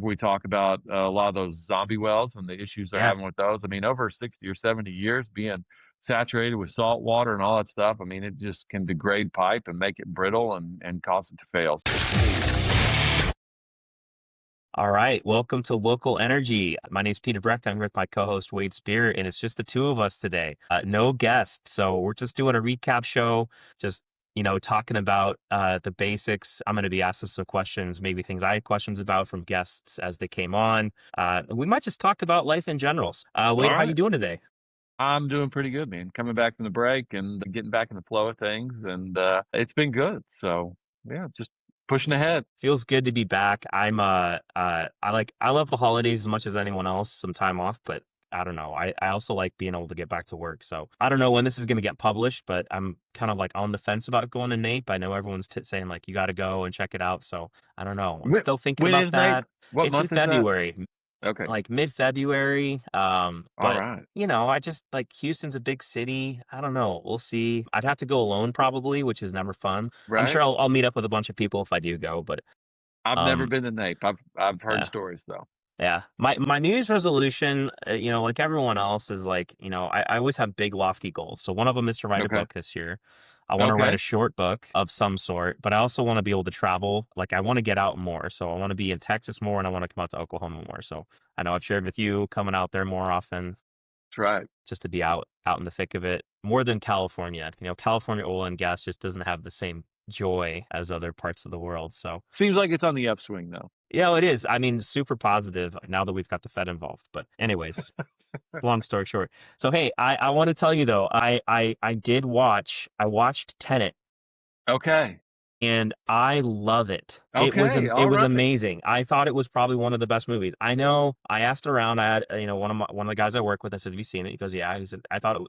whenever we talk about a lot of those zombie wells and the issues they're Yeah. having with those. I mean, over 60 or 70 years being saturated with salt water and all that stuff. I mean, it just can degrade pipe and make it brittle and cause it to fail. All right. Welcome to Local Energy. My name is Peter Brecht. I'm here with my co-host Wade Spear, and it's just the two of us today. No guest. So we're just doing a recap show, just, talking about the basics. I'm going to be asking some questions, maybe things I had questions about from guests as they came on. We might just talk about life in general. Wade, how you doing today? I'm doing pretty good, man. Coming back from the break and getting back in the flow of things, and it's been good. So yeah, just pushing ahead. Feels good to be back. I love the holidays as much as anyone else, some time off, but I don't know. I also like being able to get back to work. So I don't know when this is going to get published, but I'm kind of like on the fence about going to NAPE. I know everyone's saying like, you got to go and check it out. So I don't know. I'm still thinking When about is that. NAPE? What It's in month is that? February. Okay. Like mid-February. All But right. I just like Houston's a big city. I don't know. We'll see. I'd have to go alone probably, which is never fun. I'm sure Right. I'll meet up with a bunch of people if I do go, but I've never um, been to NAPE. I've heard yeah. stories though. Yeah. My New Year's resolution, like everyone else is like, I always have big lofty goals. So one of them is to write a Okay. book this year. I want to write Okay. a short book of some sort, but I also want to be able to travel. Like I want to get out more. So I want to be in Texas more and I want to come out to Oklahoma more. So I know I've shared with you coming out there more often That's right. just to be out in the thick of it more than California. California oil and gas just doesn't have the same joy as other parts of the world. So Seems like it's on the upswing though. yeah, it is. I mean, super positive now that we've got the Fed involved. But anyways, long story short. So hey, I want to tell you though, I watched Tenet Okay. and I love it. Okay. It All was right. amazing. I thought it was probably one of the best movies. I know I asked around. I had one of the guys I work with. I said, "Have you seen it?" He goes, "Yeah." He said,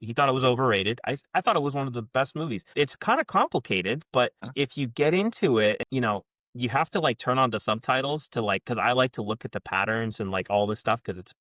he thought it was overrated." I thought it was one of the best movies. It's kind of complicated, but if you get into it, you have to like turn on the subtitles to like, because I like to look at the patterns and like all this stuff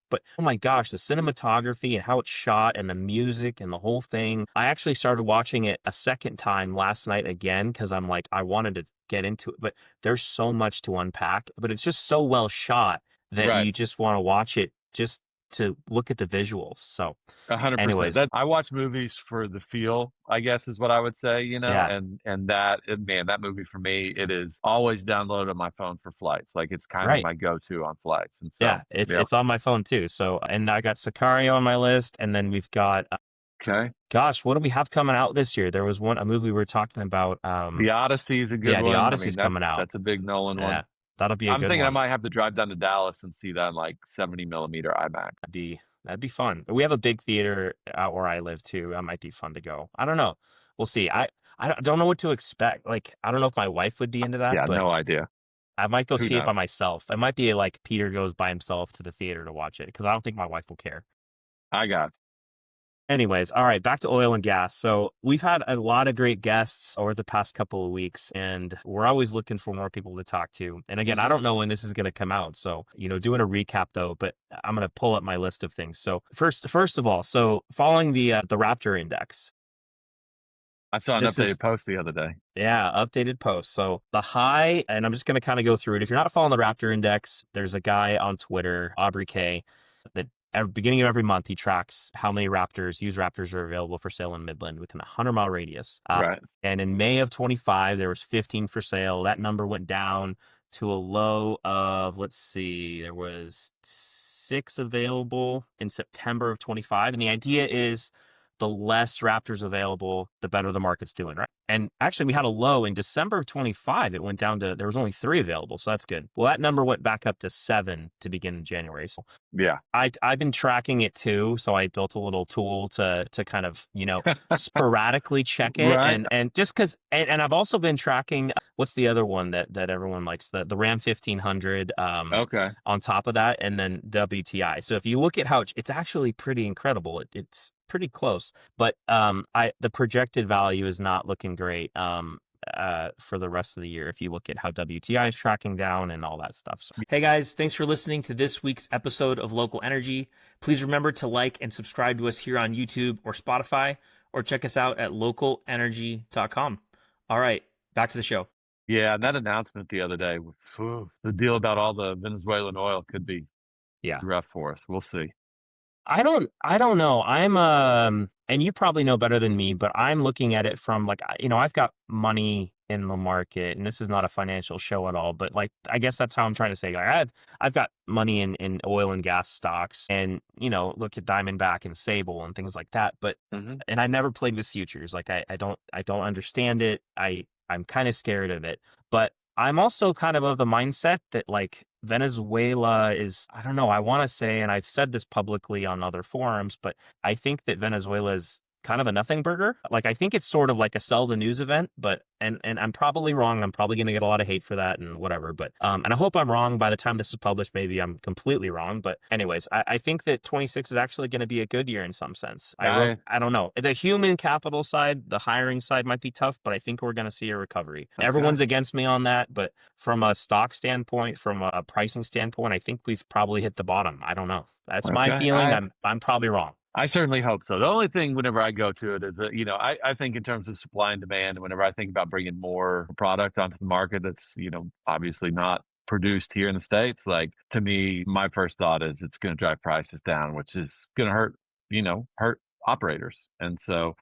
but oh my gosh, the cinematography and how it's shot and the music and the whole thing. I actually started watching it a second time last night again because I'm like, I wanted to get into it, but there's so much to unpack, but it's just so well shot that Right. you just want to watch it just to look at the visuals. So 100%. anyways, I watch movies for the feel, I guess is what I would say, yeah, and that, man, that movie for me, it is always downloaded on my phone for flights. Like it's kind of right. my go-to on flights. And so, Yeah, it's yeah. it's on my phone too. So, and I got Sicario on my list, and then we've got Okay. gosh, what do we have coming out this year? There was a movie we were talking about. The Odyssey is a good Yeah, The one. I Odyssey's mean, coming out. that's a big Nolan one. Yeah, that'll be a I'm good thinking I one. might have to drive down to Dallas and see that in like 70 millimeter IMAX. That'd be fun. We have a big theater out where I live too. That might be fun to go. I don't know. We'll see. I don't know what to expect. Like, I don't know if my wife would be into that, Yeah, but no idea. I might go Who see it by knows? myself. It might be like Peter goes by himself to the theater to watch it because I don't think my wife will care. I got it. Anyways, all right, back to oil and gas. So we've had a lot of great guests over the past couple of weeks, and we're always looking for more people to talk to. And again, I don't know when this is going to come out. So, doing a recap though, but I'm going to pull up my list of things. So first of all, so following the Raptor index. I saw an updated post the other day. Yeah, updated post. So the high, and I'm just going to kind of go through it. If you're not following the Raptor index, there's a guy on Twitter, Aubrey K, that at the beginning of every month, he tracks how many used Raptors are available for sale in Midland within a 100-mile radius. Right. And in May of 25, there was 15 for sale. That number went down to a low of, let's see, there was 6 available in September of 25. And the idea is the less Raptors available, the better the market's doing, right? And actually, we had a low in December of 25. It went down to, there was only 3 available, so that's good. Well, that number went back up to 7 to begin in January. So yeah, I've been tracking it too. So I built a little tool to kind of, sporadically check it. Right. And just because, and I've also been tracking, what's the other one that everyone likes, the Ram 1500 Okay. on top of that, and then WTI. So if you look at how it's actually pretty incredible. It's pretty close, but the projected value is not looking great for the rest of the year if you look at how WTI is tracking down and all that stuff. So, hey guys, thanks for listening to this week's episode of Local Energy. Please remember to like and subscribe to us here on YouTube or Spotify, or check us out at localenergy.com. All right, back to the show. Yeah, and that announcement the other day, the deal about all the Venezuelan oil could be Yeah. rough for us. We'll see. I don't know. And you probably know better than me, but I'm looking at it from like, I've got money in the market, and this is not a financial show at all, but like, I guess that's how I'm trying to say, like, I've got money in oil and gas stocks, and, look at Diamondback and Sable and things like that. But, Hmm. and I never played with futures. Like, I don't understand it. I'm kind of scared of it, but I'm also kind of the mindset that like Venezuela is, I don't know, I want to say, and I've said this publicly on other forums, but I think that Venezuela is kind of a nothing burger. Like, I think it's sort of like a sell the news event, but, and I'm probably wrong. I'm probably going to get a lot of hate for that and whatever, but, and I hope I'm wrong by the time this is published. Maybe I'm completely wrong, but anyways, I think that 26 is actually going to be a good year in some sense. I I don't know. The human capital side, the hiring side might be tough, but I think we're going to see a recovery. okay. Everyone's against me on that, but from a stock standpoint, from a pricing standpoint, I think we've probably hit the bottom. I don't know. That's my Okay. feeling. I'm probably wrong. I certainly hope so. The only thing whenever I go to it is that, I think in terms of supply and demand, whenever I think about bringing more product onto the market that's, obviously not produced here in the States, like to me, my first thought is it's going to drive prices down, which is going to hurt operators. And so,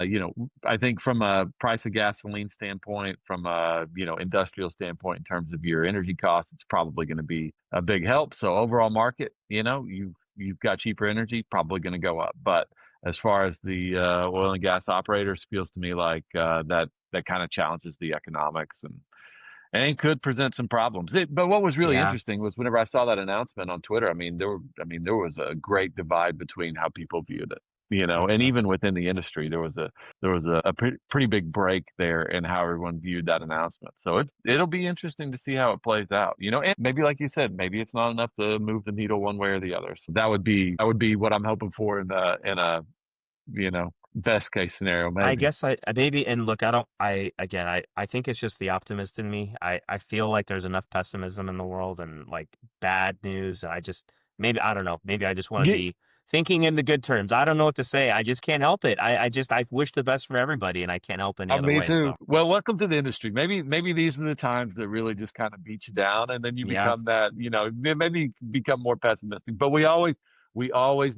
I think from a price of gasoline standpoint, from a, industrial standpoint, in terms of your energy costs, it's probably going to be a big help. So overall market, you've got cheaper energy, probably going to go up. But as far as the oil and gas operators, feels to me like that kind of challenges the economics and could present some problems. But what was really Yeah. interesting was whenever I saw that announcement on Twitter. There was a great divide between how people viewed it. And Mhm. even within the industry, there was a pretty big break there in how everyone viewed that announcement. So it'll be interesting to see how it plays out. And maybe like you said, maybe it's not enough to move the needle one way or the other. So that would be what I'm hoping for in a best case scenario, I maybe. guess I maybe, and look, I don't, I, again, I think it's just the optimist in me. I feel like there's enough pessimism in the world and like bad news. And maybe, I don't know, maybe I just want to Get, be thinking in the good terms. I don't know what to say. I just can't help it. I wish the best for everybody, and I can't help any other Me way. too. So, Well, welcome to the industry. Maybe these are the times that really just kind of beat you down, and then you yeah, become that. Maybe become more pessimistic. But we always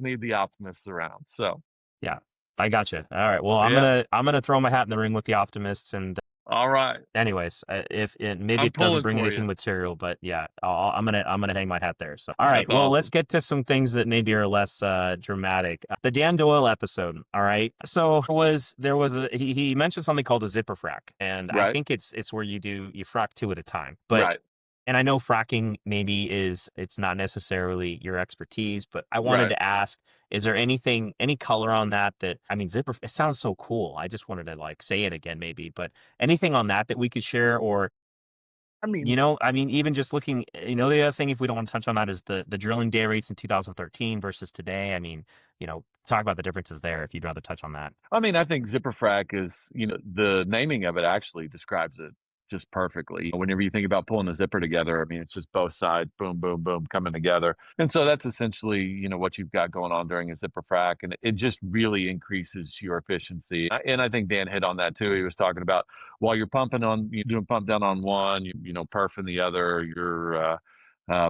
need the optimists around. So yeah, I got you. All right. Well, yeah. I'm going to throw my hat in the ring with the optimists. And All right. anyways, if it maybe I'm it doesn't pulling bring for you. anything material, but yeah, I'm gonna hang my hat there. So, all right, That's well, let's awesome. get to some things that maybe are less dramatic. The Dan Doyle episode. All right, so there was he mentioned something called a zipper frac, and I Right. think it's where you frac two at a time, but. Right. And I know fracking maybe it's not necessarily your expertise, but I wanted Right. to ask, is there any color on that, I mean, zipper, it sounds so cool. I just wanted to like say it again maybe, but anything on that we could share, or, I mean, I mean, even just looking, the other thing, if we don't want to touch on that, is the drilling day rates in 2013 versus today. I mean, talk about the differences there if you'd rather touch on that. I think zipper frac is, the naming of it actually describes it just perfectly. Whenever you think about pulling a zipper together, I mean, it's just both sides, boom, boom, boom, coming together. And so that's essentially, what you've got going on during a zipper frac. And it just really increases your efficiency. And I think Dan hit on that too. He was talking about while you're doing pump down on one, perfing the other, you're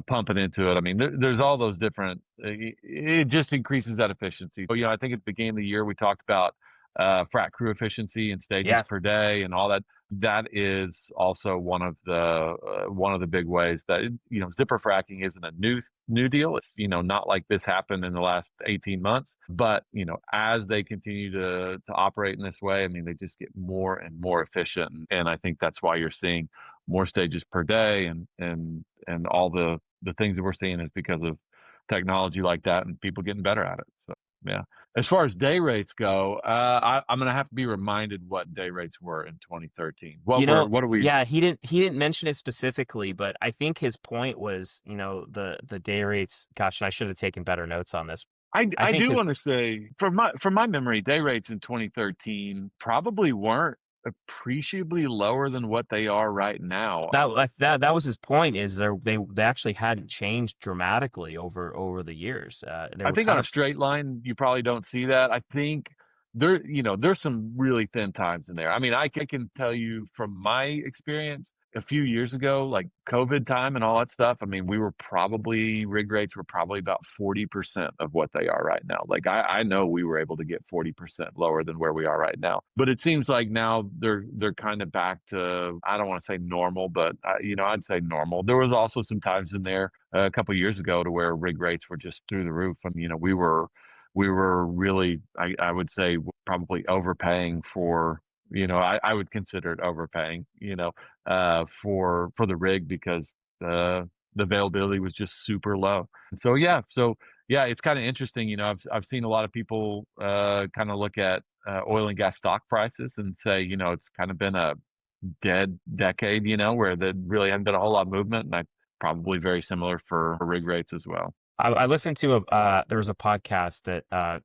pumping into it. I mean, there's all those different. It just increases that efficiency. So, I think at the beginning of the year we talked about frac crew efficiency and stages Yeah. per day and all that. That is also one of the big ways that zipper fracking isn't a new deal. It's not like this happened in the last 18 months, but as they continue to operate in this way, I mean they just get more and more efficient, and I think that's why you're seeing more stages per day and all the things that we're seeing is because of technology like that and people getting better at it. So yeah. As far as day rates go, I'm going to have to be reminded what day rates were in 2013. What are we? Yeah, he didn't mention it specifically, but I think his point was, the day rates. Gosh, I should have taken better notes on this. I I I think do his want to say from my memory, day rates in 2013 probably weren't appreciably lower than what they are right now. that was his point, is they actually hadn't changed dramatically over the years. They I were think on kind a of. straight line, you probably don't see that. I think there's some really thin times in there. I mean, I can tell you from my experience, a few years ago, like COVID time and all that stuff, I mean, rig rates were probably about 40% of what they are right now. Like I know we were able to get 40% lower than where we are right now. But it seems like now they're kind of back to, I don't want to say normal, but I'd say normal. There was also some times in there a couple of years ago to where rig rates were just through the roof. I mean, we were really, I would say, probably overpaying for, I would consider it overpaying, for the rig because the availability was just super low. And so it's kind of interesting. I've seen a lot of people kind of look at oil and gas stock prices and say, it's kind of been a dead decade, where there really hasn't been a whole lot of movement, and I probably very similar for rig rates as well. I listened to there was a podcast that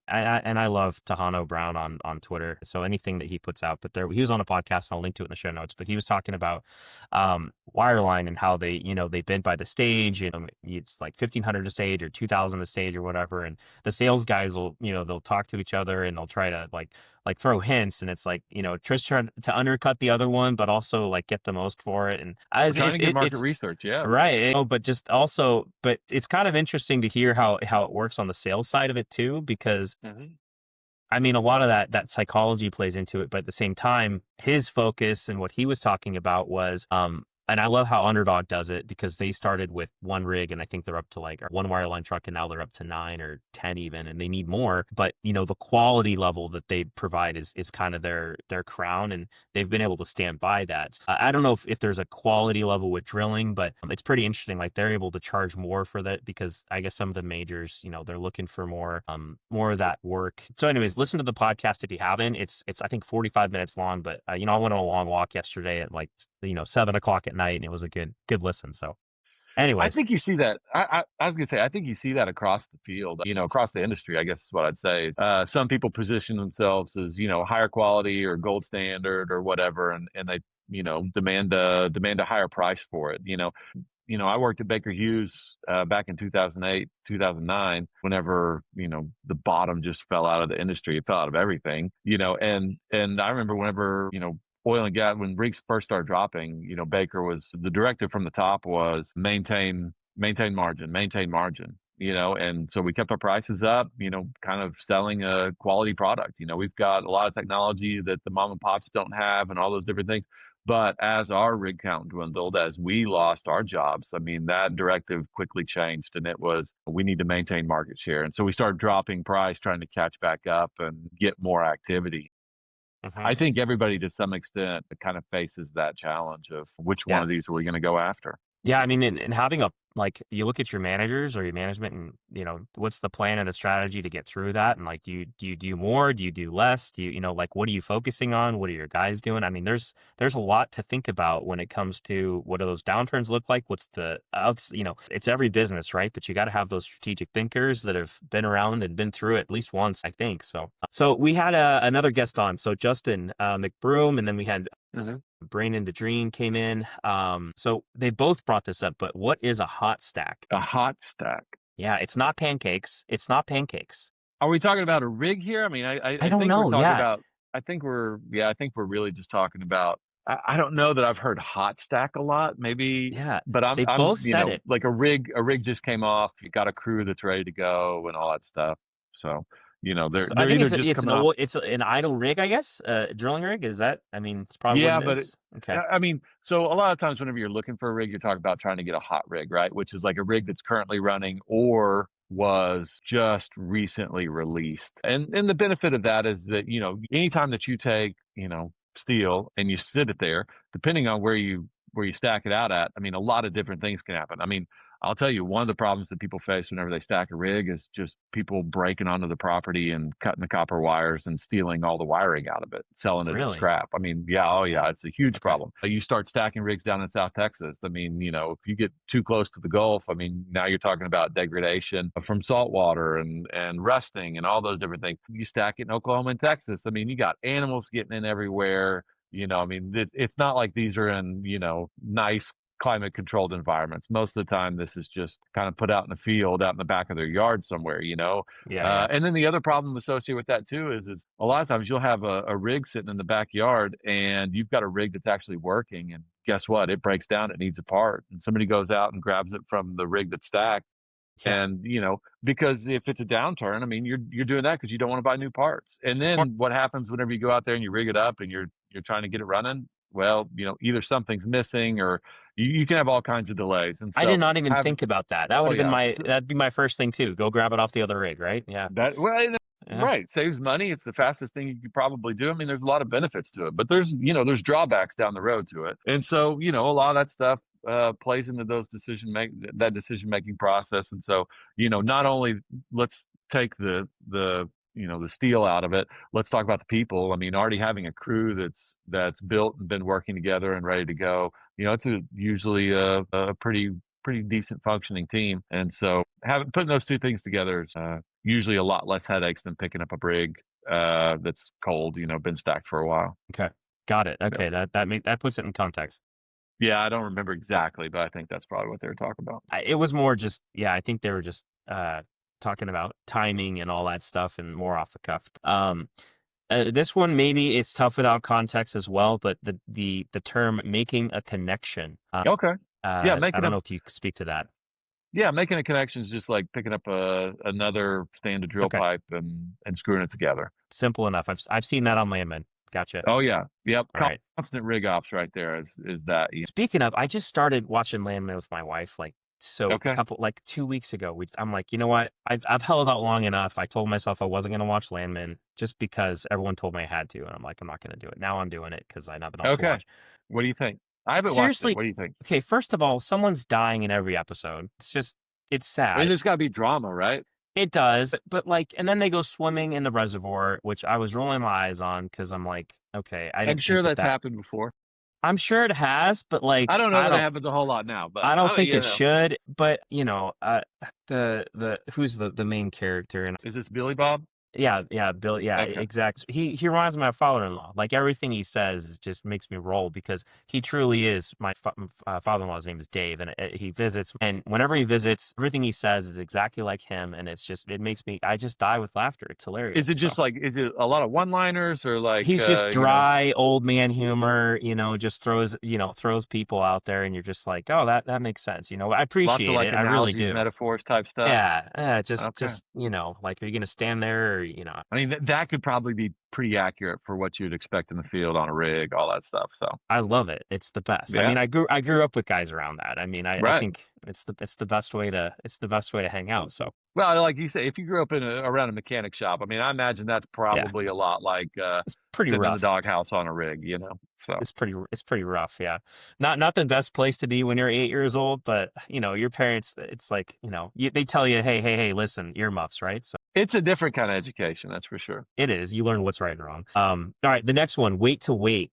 and I love Tahano Brown on Twitter. So anything that he puts out, but he was on a podcast. I'll link to it in the show notes. But he was talking about Wireline and how they bid by the stage. It's like 1,500 a stage or 2,000 a stage or whatever. And the sales guys will they'll talk to each other and they'll try to like throw hints, and it's like Trish trying to undercut the other one, but also like get the most for it. And Trying to get market research, yeah. Right. But just also, but it's kind of interesting to hear how it works on the sales side of it too, because I mean, a lot of that psychology plays into it, but at the same time, his focus and what he was talking about was, and I love how Underdog does it because they started with one rig and I think they're up to like one wireline truck and now they're up to 9 or 10 even, and they need more. But the quality level that they provide is kind of their crown, and they've been able to stand by that. I don't know if there's a quality level with drilling, but it's pretty interesting. Like they're able to charge more for that because I guess some of the majors, they're looking for more of that work. So anyways, listen to the podcast if you haven't. It's I think 45 minutes long, but I went on a long walk yesterday at like 7 o'clock at night, and it was a good listen. So I anyways, think you see that. I was gonna say, I think you see that across the field, across the industry, I guess is what I'd say. Some people position themselves as, higher quality or gold standard or whatever, and they, demand a higher price for it. I worked at Baker Hughes back in 2008, 2009, whenever, the bottom just fell out of the industry. It fell out of everything, and I remember whenever, oil and gas, when rigs first started dropping, Baker was the directive from the top was maintain margin, and so we kept our prices up, kind of selling a quality product. We've got a lot of technology that the mom and pops don't have and all those different things. But as our rig count dwindled, as we lost our jobs, I mean, that directive quickly changed, and it was, we need to maintain market share. And so we started dropping price, trying to catch back up and get more activity. I think everybody to some extent kind of faces that challenge of which one yeah. of these are we going to go after. Yeah, I mean, and having you look at your managers or your management and, what's the plan and the strategy to get through that? And like, do you do more? Do you do less? Do you, like, what are you focusing on? What are your guys doing? I mean, there's a lot to think about when it comes to what do those downturns look like? What's the outs, it's every business, right? But you got to have those strategic thinkers that have been around and been through it at least once, I think. So we had another guest on. So Justin McBroom, and then we had Brain and the Dream came in. So they both brought this up, but what is a hot stack? A hot stack. Yeah, it's not pancakes. It's not pancakes. Are we talking about a rig here? I mean, I don't think know. we're talking Yeah. about, I think we're really just talking about, I don't know that I've heard hot stack a lot, maybe. Yeah. But They both said it. like a rig just came off, you got a crew that's ready to go and all that stuff. So, they're So I think either just coming off. it's an idle rig, I guess. Drilling rig, is that? I mean, it's probably Yeah, what it but is. Okay. I mean, so a lot of times whenever you're looking for a rig, you're talking about trying to get a hot rig, right? Which is like a rig that's currently running or was just recently released. And the benefit of that is that, anytime that you take, steel and you sit it there, depending on where you stack it out at, I mean, a lot of different things can happen. I mean, I'll tell you, one of the problems that people face whenever they stack a rig is just people breaking onto the property and cutting the copper wires and stealing all the wiring out of it, selling it as Really? scrap. I mean, yeah, oh yeah, it's a huge Okay. problem. You start stacking rigs down in South Texas. I mean, if you get too close to the Gulf, I mean, now you're talking about degradation from salt water and rusting and all those different things. You stack it in Oklahoma and Texas. I mean, you got animals getting in everywhere. I mean, it's not like these are in, nice climate controlled environments. Most of the time, this is just kind of put out in the field, out in the back of their yard somewhere, Yeah. And then the other problem associated with that too is a lot of times you'll have a rig sitting in the backyard and you've got a rig that's actually working. And guess what? It breaks down. It needs a part, and somebody goes out and grabs it from the rig that's stacked. Yeah, And because if it's a downturn, I mean, you're doing that because you don't want to buy new parts. And of course. then what happens whenever you go out there and you rig it up and you're trying to get it running? Well, either something's missing or you can have all kinds of delays. And I so did not even have think about that. That would oh have been yeah, that'd be my first thing too. Go grab it off the other rig, right? Yeah. that well, Yeah. right, saves money. It's the fastest thing you could probably do. I mean, there's a lot of benefits to it, but there's drawbacks down the road to it. And so, a lot of that stuff plays into that decision making process. And so, not only let's take the steel out of it. Let's talk about the people. I mean, already having a crew that's built and been working together and ready to go. It's usually a pretty decent functioning team. And so putting those two things together is usually a lot less headaches than picking up a rig that's cold, been stacked for a while. Okay. Got it. Yeah. Okay. That puts it in context. Yeah, I don't remember exactly, but I think that's probably what they were talking about. It was more just, yeah, I think they were just talking about timing and all that stuff and more off the cuff. This one, maybe it's tough without context as well, but the term making a connection. Okay. Yeah, I don't know if you speak to that. Yeah, making a connection is just like picking up another standard drill pipe and screwing it together. Simple enough. I've seen that on Landman. Gotcha. Oh yeah, yep. All right. Constant rig ops right there is that. Speaking of, I just started watching Landman with my wife. Okay. 2 weeks ago. I'm like, you know what? I've held out long enough. I told myself I wasn't going to watch Landman just because everyone told me I had to, and I'm like, I'm not going to do it. Now I'm doing it because I have nothing else to watch. What do you think? I haven't Seriously, watched it. What do you think? Okay, first of all, someone's dying in every episode. It's sad. I mean, there's got to be drama, right? It does, but and then they go swimming in the reservoir, which I was rolling my eyes on because I'm like, okay, I'm sure that's happened before. I'm sure it has, but I don't know that it happens a whole lot now, but I don't think it should. But the who's the main character? And is this Billy Bob? Yeah, Bill. Yeah, Okay. exactly. He reminds me of my father-in-law. Like everything he says just makes me roll because he truly is. My father-in-law's name is Dave, and he visits. And whenever he visits, everything he says is exactly like him, and it makes me. I just die with laughter. It's hilarious. Is it just is it a lot of one-liners or like he's just dry old man humor? Just throws people out there, and you're just like, oh, that makes sense. I appreciate lots of, it. I really do. Metaphors type stuff. Yeah, just like, are you gonna stand there? I mean, that could probably be pretty accurate for what you'd expect in the field on a rig, all that stuff. So I love it. It's the best. Yeah. I mean, I grew up with guys around that. I mean, I think it's the best way to hang out. So well, like you say, if you grew up around a mechanic shop, I mean, I imagine that's probably a lot like it's pretty sitting rough. in the doghouse on a rig, So it's pretty rough. Yeah, not the best place to be when you're 8 years old, but your parents, it's like they tell you, hey, listen, earmuffs, right? So it's a different kind of education, that's for sure. It is. You learn what's right and wrong. All right, the next one, wait to wait.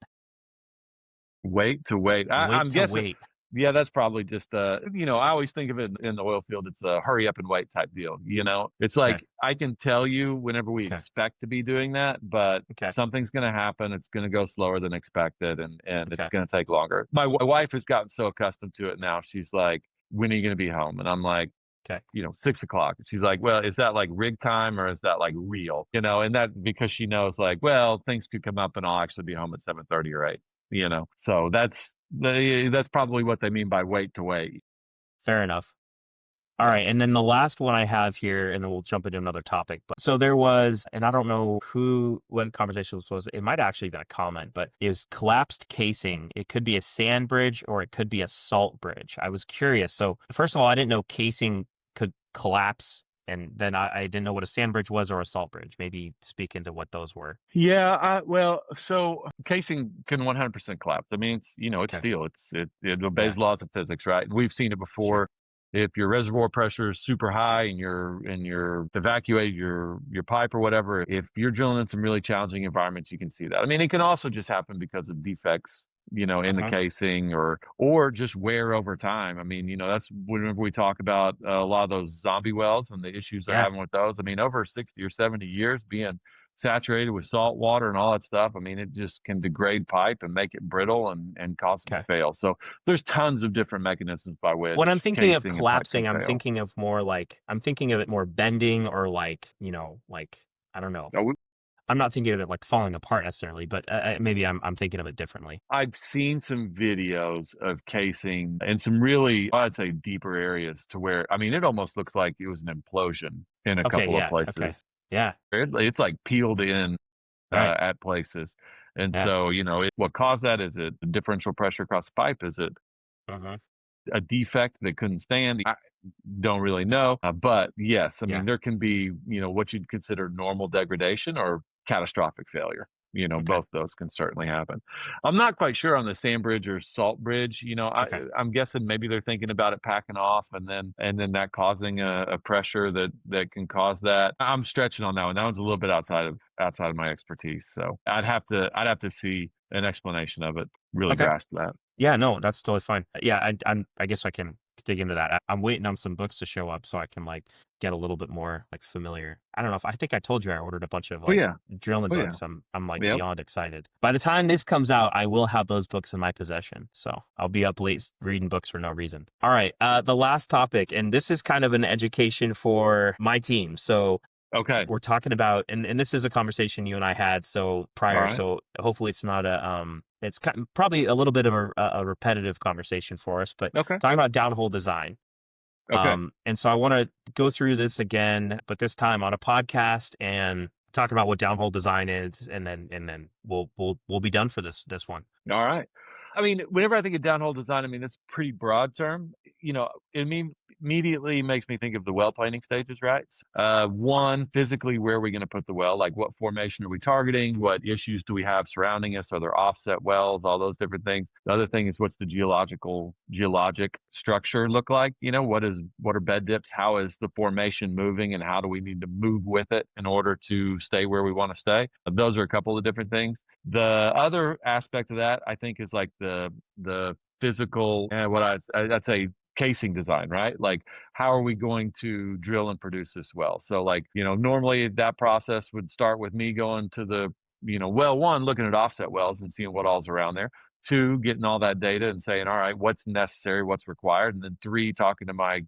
Wait to wait. I'm guessing. Wait. Yeah, that's probably just I always think of it in the oil field. It's a hurry up and wait type deal. It's like I can tell you whenever we expect to be doing that, but something's going to happen. It's going to go slower than expected, and it's going to take longer. My wife has gotten so accustomed to it now. She's like, "When are you going to be home?" And I'm like, 6 o'clock. She's like, well, is that like rig time or is that like real? And that because she knows like, well, things could come up and I'll actually be home at 7:30 or 8. So that's probably what they mean by wait to wait. Fair enough. All right, and then the last one I have here, and then we'll jump into another topic. But so there was, and I don't know what conversation this was. It might actually be a comment, but is collapsed casing. It could be a sand bridge or it could be a salt bridge. I was curious. So first of all, I didn't know casing could collapse, and then I didn't know what a sand bridge was or a salt bridge. Maybe speak into what those were. Yeah, well, so casing can 100% collapse. I mean, it's steel. It obeys laws of physics, right? We've seen it before. Sure. If your reservoir pressure is super high and you're evacuated your pipe or whatever, if you're drilling in some really challenging environments, you can see that. I mean, it can also just happen because of defects, in the casing or just wear over time. I mean, that's whenever we talk about a lot of those zombie wells and the issues they're having with those. I mean, over 60 or 70 years being saturated with salt water and all that stuff. I mean, it just can degrade pipe and make it brittle and cause it to fail. So there's tons of different mechanisms by which. When I'm thinking of collapsing, I'm thinking of more like, I'm thinking of it more bending or like, I don't know. I'm not thinking of it like falling apart necessarily, but maybe I'm thinking of it differently. I've seen some videos of casing in some really, I'd say, deeper areas to where, I mean, it almost looks like it was an implosion in a Okay, couple of yeah, okay, places. yeah, It's like peeled in right, at places. And yeah, so, what caused that? Is it the differential pressure across the pipe? Is it uh-huh, a defect that couldn't stand? I don't really know. But yes, I yeah, mean, there can be, what you'd consider normal degradation or catastrophic failure. okay, Both those can certainly happen. I'm not quite sure on the sand bridge or salt bridge. okay, I'm guessing maybe they're thinking about it packing off and then that causing a pressure that can cause that. I'm stretching on that one. That one's a little bit outside of my expertise. So I'd have to see an explanation of it, really okay. grasp that. Yeah, no, that's totally fine. Yeah, I guess I can dig into that. I'm waiting on some books to show up so I can like get a little bit more like familiar. I don't know if I think I told you I ordered a bunch of Oh like yeah. drilling Oh yeah. books. I'm like Yep. beyond excited. By the time this comes out, I will have those books in my possession. So I'll be up late reading books for no reason. All right, the last topic, and this is kind of an education for my team. So Okay. we're talking about, and this is a conversation you and I had so All prior, right. so hopefully it's not it's probably a little bit of a repetitive conversation for us, but Okay. talking about downhole design. Okay. And so I want to go through this again, but this time on a podcast and talk about what downhole design is, and then we'll be done for this one. All right. I mean, whenever I think of downhole design, I mean, it's a pretty broad term. It immediately makes me think of the well planning stages, right? One, physically, where are we going to put the well? Like, what formation are we targeting? What issues do we have surrounding us? Are there offset wells? All those different things. The other thing is, what's the geologic structure look like? What are bed dips? How is the formation moving, and how do we need to move with it in order to stay where we want to stay? Those are a couple of different things. The other aspect of that, I think, is like the physical, what I'd say, casing design, right? Like, how are we going to drill and produce this well? So, like, normally that process would start with me going to the, well, one, looking at offset wells and seeing what all's around there. Two, getting all that data and saying, all right, what's necessary, what's required, and then three, talking to my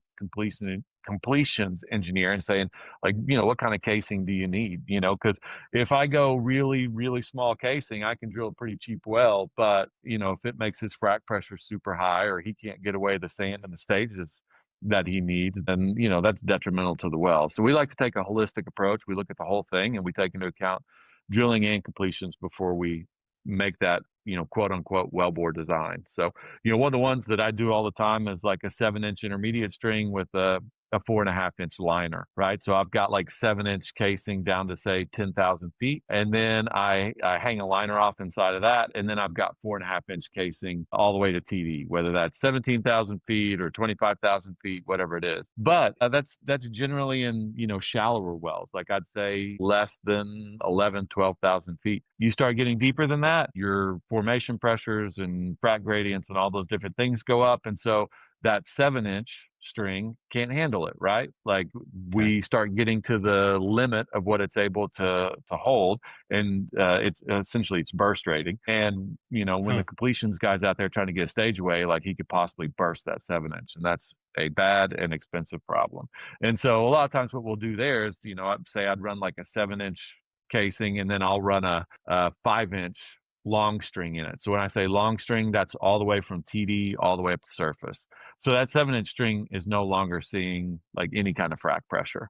completions engineer and saying, like, what kind of casing do you need? Because if I go really, really small casing, I can drill a pretty cheap well. But, if it makes his frac pressure super high or he can't get away the sand and the stages that he needs, then, that's detrimental to the well. So we like to take a holistic approach. We look at the whole thing and we take into account drilling and completions before we make that, quote unquote wellbore design. So, one of the ones that I do all the time is like a 7-inch intermediate string with a 4.5-inch liner, right? So I've got like 7-inch casing down to say 10,000 feet. And then I hang a liner off inside of that. And then I've got 4.5-inch casing all the way to TD, whether that's 17,000 feet or 25,000 feet, whatever it is. But that's generally in, shallower wells. Like, I'd say less than 11, 12,000 feet. You start getting deeper than that, your formation pressures and frac gradients and all those different things go up. And so that 7-inch string can't handle it, right? Like, Okay. we start getting to the limit of what it's able to hold, and it's essentially it's burst rating. And when Hmm. the completions guy's out there trying to get a stage away, like, he could possibly burst that 7-inch, and that's a bad and expensive problem. And so a lot of times what we'll do there is, I'd run like a 7-inch casing, and then I'll run a 5-inch long string in it. So when I say long string, that's all the way from TD all the way up to surface. So that 7-inch string is no longer seeing like any kind of frac pressure.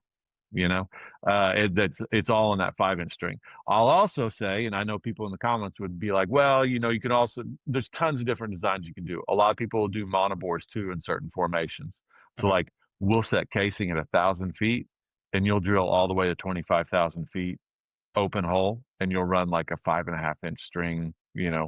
It's all in that 5-inch string. I'll also say, and I know people in the comments would be like, well, you can also, there's tons of different designs you can do. A lot of people will do monobores too in certain formations. So, Mhm. like, we'll set casing at 1,000 feet, and you'll drill all the way to 25,000 feet open hole, and you'll run like a 5.5-inch string,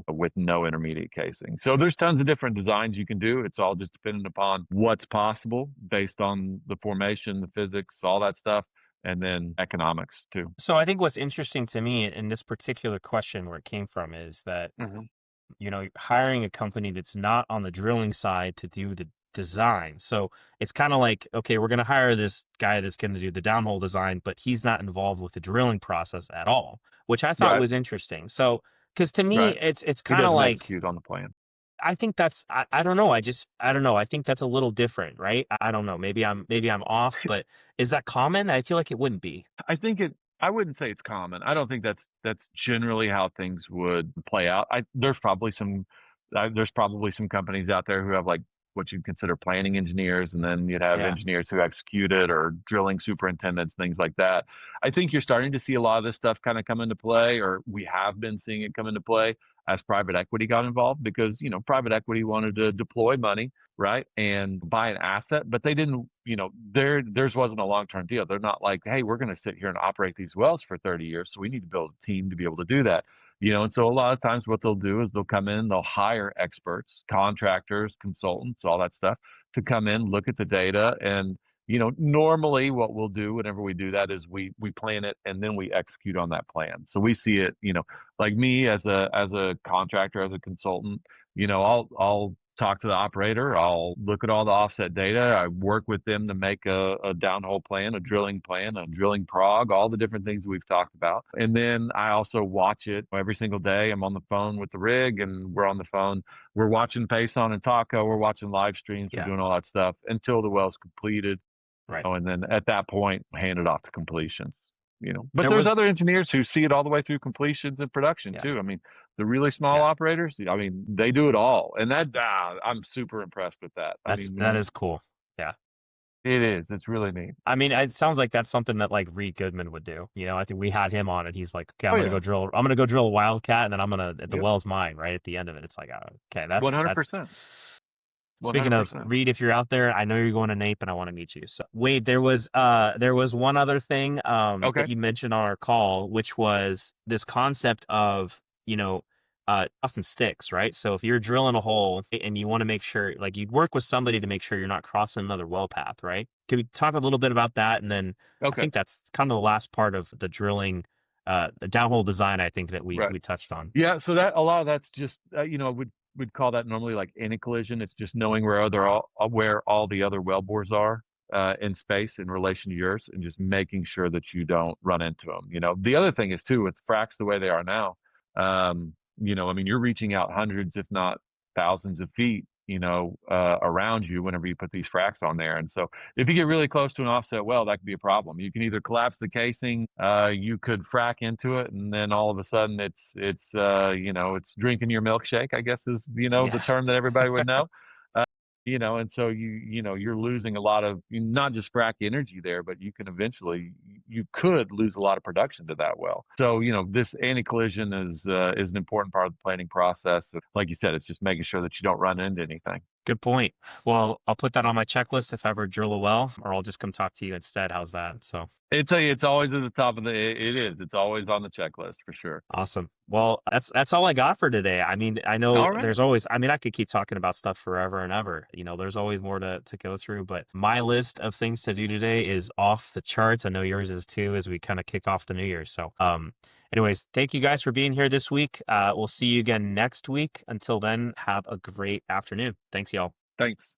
with no intermediate casing. So there's tons of different designs you can do. It's all just dependent upon what's possible based on the formation, the physics, all that stuff, and then economics too. So I think what's interesting to me in this particular question where it came from is that Hmm. hiring a company that's not on the drilling side to do the design. So it's kind of like, okay, we're going to hire this guy that's going to do the downhole design, but he's not involved with the drilling process at all, which I thought Right, was interesting. So, because to me, right. it's He kind of doesn't like, execute on the plan. I think that's, I don't know. I don't know. I think that's a little different, right? I don't know. Maybe I'm off, but is that common? I feel like it wouldn't be. I think I wouldn't say it's common. I don't think that's generally how things would play out. There's probably some companies out there who have like what you'd consider planning engineers, and then you'd have Yeah. engineers who execute it, or drilling superintendents, things like that. I think you're starting to see a lot of this stuff kind of come into play, or we have been seeing it come into play as private equity got involved, because private equity wanted to deploy money, right, and buy an asset, but they didn't, theirs wasn't a long-term deal. They're not like, hey, we're going to sit here and operate these wells for 30 years, so we need to build a team to be able to do that. And so a lot of times what they'll do is they'll come in, they'll hire experts, contractors, consultants, all that stuff, to come in, look at the data. And normally what we'll do whenever we do that is we plan it, and then we execute on that plan. So we see it, like me as a contractor, as a consultant, I'll talk to the operator, I'll look at all the offset data, I work with them to make a downhole plan, a drilling prog, all the different things we've talked about. And then I also watch it every single day. I'm on the phone with the rig, and we're on the phone. We're watching Payson and Taco, we're watching live streams, we're doing all that stuff until the well's completed. Right. And then at that point, hand it off to completions. But there's other engineers who see it all the way through completions and production too. I mean, the really small operators, I mean, they do it all, and that I'm super impressed with that. That is cool. Yeah, it is. It's really neat. I mean, it sounds like that's something that like Reed Goodman would do. I think we had him on it. He's like, okay, I'm gonna go drill a wildcat, and then the well's mine. Right at the end of it, it's like, okay, that's 100%. Speaking of Reed, if you're out there, I know you're going to NAPE, and I want to meet you. So Wade, there was one other thing that you mentioned on our call, which was this concept of often sticks, right? So if you're drilling a hole and you want to make sure, like, you'd work with somebody to make sure you're not crossing another well path, right? Can we talk a little bit about that? And then I think that's kind of the last part of the drilling, the downhole design, I think, that we touched on. Yeah, so that a lot of that's just we'd call that normally like anti-collision. It's just knowing where all the other well bores are in space in relation to yours, and just making sure that you don't run into them. The other thing is too, with fracks the way they are now, I mean, you're reaching out hundreds, if not thousands of feet, around you whenever you put these fracks on there. And so if you get really close to an offset well, that could be a problem. You can either collapse the casing, you could frack into it, and then all of a sudden it's drinking your milkshake, I guess is, the term that everybody would know. And so you're losing a lot of, not just frack energy there, but you could lose a lot of production to that well. So, this anti-collision is an important part of the planning process. Like you said, it's just making sure that you don't run into anything. Good point. Well, I'll put that on my checklist if I ever drill a well, or I'll just come talk to you instead. How's that? So it's always at the top of it's always on the checklist for sure. Awesome. Well, that's all I got for today. I mean, I know there's always, I could keep talking about stuff forever and ever. There's always more to go through, but my list of things to do today is off the charts. I know yours is too, as we kind of kick off the new year. So, anyways, thank you guys for being here this week. We'll see you again next week. Until then, have a great afternoon. Thanks, y'all. Thanks.